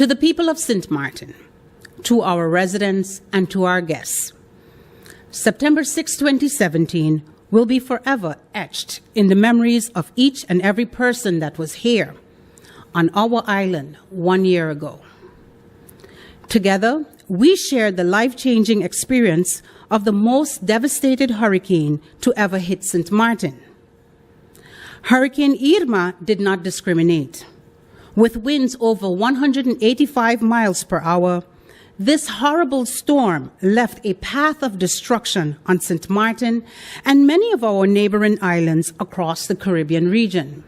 To the people of St. Martin, to our residents, and to our guests, September 6, 2017 will be forever etched in the memories of each and every person that was here on our island 1 year ago. Together, we shared the life-changing experience of the most devastated hurricane to ever hit St. Martin. Hurricane Irma did not discriminate. With winds over 185 miles per hour, this horrible storm left a path of destruction on St. Martin and many of our neighboring islands across the Caribbean region.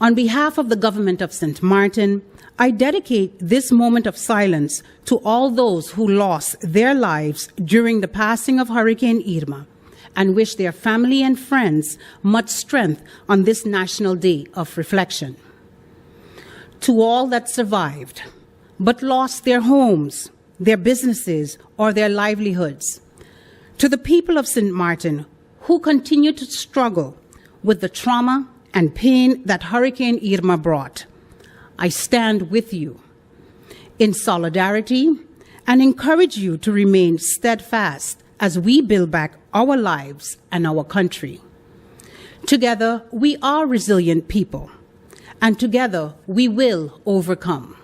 On behalf of the government of St. Martin, I dedicate this moment of silence to all those who lost their lives during the passing of Hurricane Irma and wish their family and friends much strength on this National Day of Reflection. To all that survived, but lost their homes, their businesses, or their livelihoods. To the people of St. Martin who continue to struggle with the trauma and pain that Hurricane Irma brought, I stand with you in solidarity and encourage you to remain steadfast as we build back our lives and our country. Together, we are resilient people, and together we will overcome.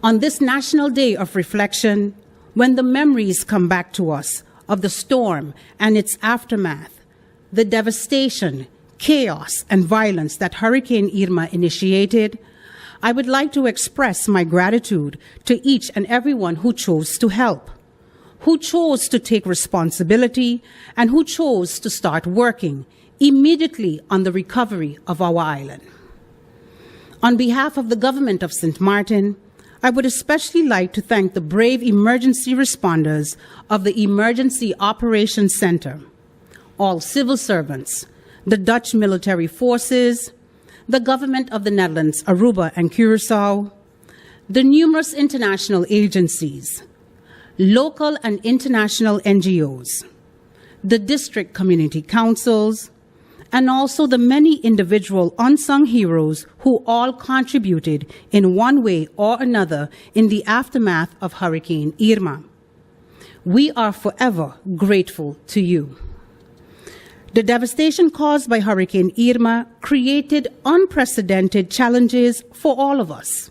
On this National Day of Reflection, when the memories come back to us of the storm and its aftermath, the devastation, chaos, and violence that Hurricane Irma initiated, I would like to express my gratitude to each and everyone who chose to help, who chose to take responsibility, and who chose to start working immediately on the recovery of our island. On behalf of the government of St. Martin, I would especially like to thank the brave emergency responders of the Emergency Operations Center, all civil servants, the Dutch military forces, the government of the Netherlands, Aruba and Curacao, the numerous international agencies, local and international NGOs, the district community councils, and also the many individual unsung heroes who all contributed in one way or another in the aftermath of Hurricane Irma. We are forever grateful to you. The devastation caused by Hurricane Irma created unprecedented challenges for all of us,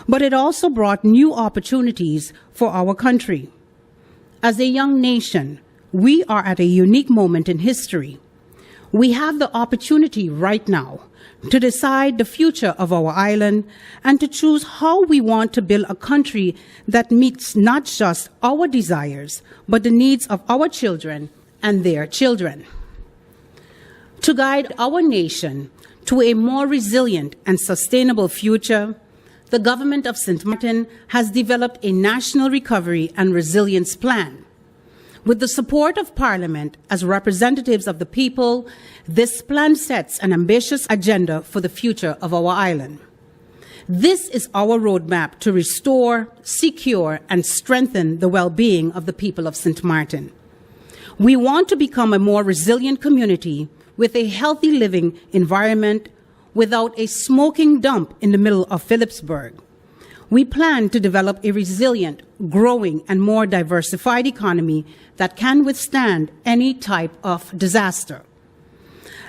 but it also brought new opportunities for our country. As a young nation, we are at a unique moment in history. We have the opportunity right now to decide the future of our island and to choose how we want to build a country that meets not just our desires, but the needs of our children and their children. To guide our nation to a more resilient and sustainable future, the government of St. Martin has developed a national recovery and resilience plan. With the support of Parliament as representatives of the people, this plan sets an ambitious agenda for the future of our island. This is our roadmap to restore, secure, and strengthen the well-being of the people of St. Martin. We want to become a more resilient community with a healthy living environment without a smoking dump in the middle of Phillipsburg. We plan to develop a resilient, growing, and more diversified economy that can withstand any type of disaster.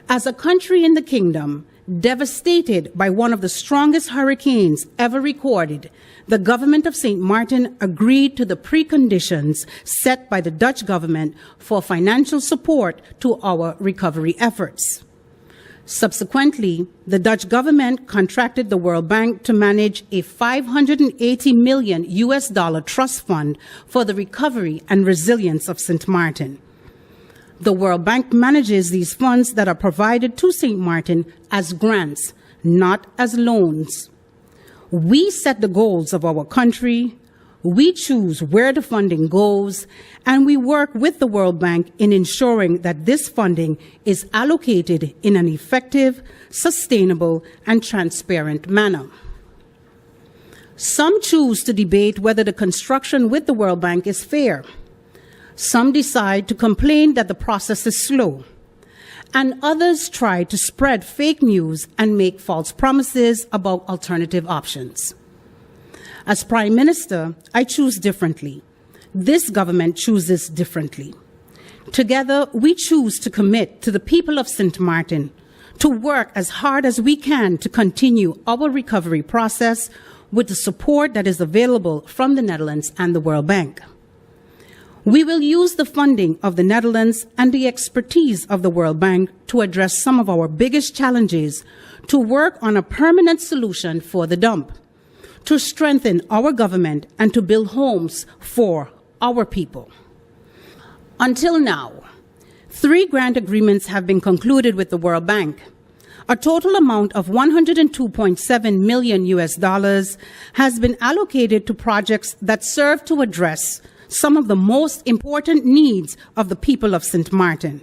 As a country in the kingdom devastated by one of the strongest hurricanes ever recorded, the government of St. Martin agreed to the preconditions set by the Dutch government for financial support to our recovery efforts. Subsequently, the Dutch government contracted the World Bank to manage a $580 million trust fund for the recovery and resilience of St. Martin. The World Bank manages these funds that are provided to St. Martin as grants, not as loans. We set the goals of our country, we choose where the funding goes, and we work with the World Bank in ensuring that this funding is allocated in an effective, sustainable, and transparent manner. Some choose to debate whether the construction with the World Bank is fair. Some decide to complain that the process is slow. and others try to spread fake news and make false promises about alternative options. As Prime Minister, I choose differently. This government chooses differently. Together, we choose to commit to the people of St. Martin to work as hard as we can to continue our recovery process with the support that is available from the Netherlands and the World Bank. We will use the funding of the Netherlands and the expertise of the World Bank to address some of our biggest challenges, to work on a permanent solution for the dump, to strengthen our government, and to build homes for our people. Until now, 3 grant agreements have been concluded with the World Bank. A total amount of $102.7 million has been allocated to projects that serve to address some of the most important needs of the people of St. Martin.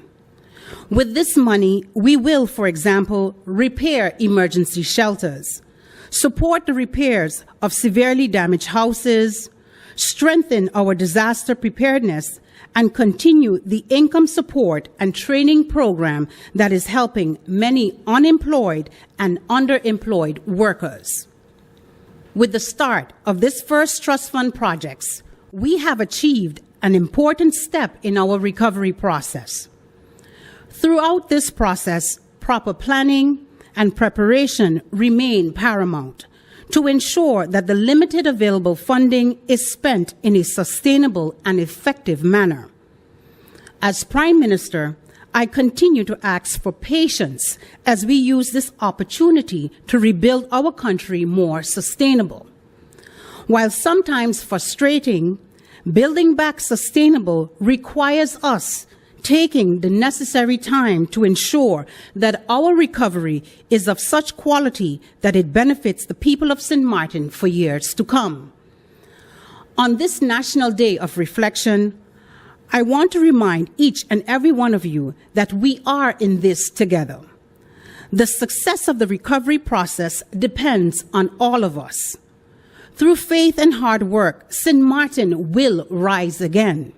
With this money, we will, for example, repair emergency shelters, support the repairs of severely damaged houses, strengthen our disaster preparedness, and continue the income support and training program that is helping many unemployed and underemployed workers. With the start of this first trust fund projects, we have achieved an important step in our recovery process. Throughout this process, proper planning and preparation remain paramount to ensure that the limited available funding is spent in a sustainable and effective manner. As Prime Minister, I continue to ask for patience as we use this opportunity to rebuild our country more sustainable. While sometimes frustrating, building back sustainable requires us taking the necessary time to ensure that our recovery is of such quality that it benefits the people of St. Martin for years to come. On this National Day of Reflection, I want to remind each and every one of you that we are in this together. The success of the recovery process depends on all of us. Through faith and hard work, St. Martin will rise again.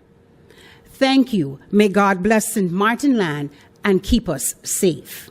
Thank you. May God bless St. Martin land and keep us safe.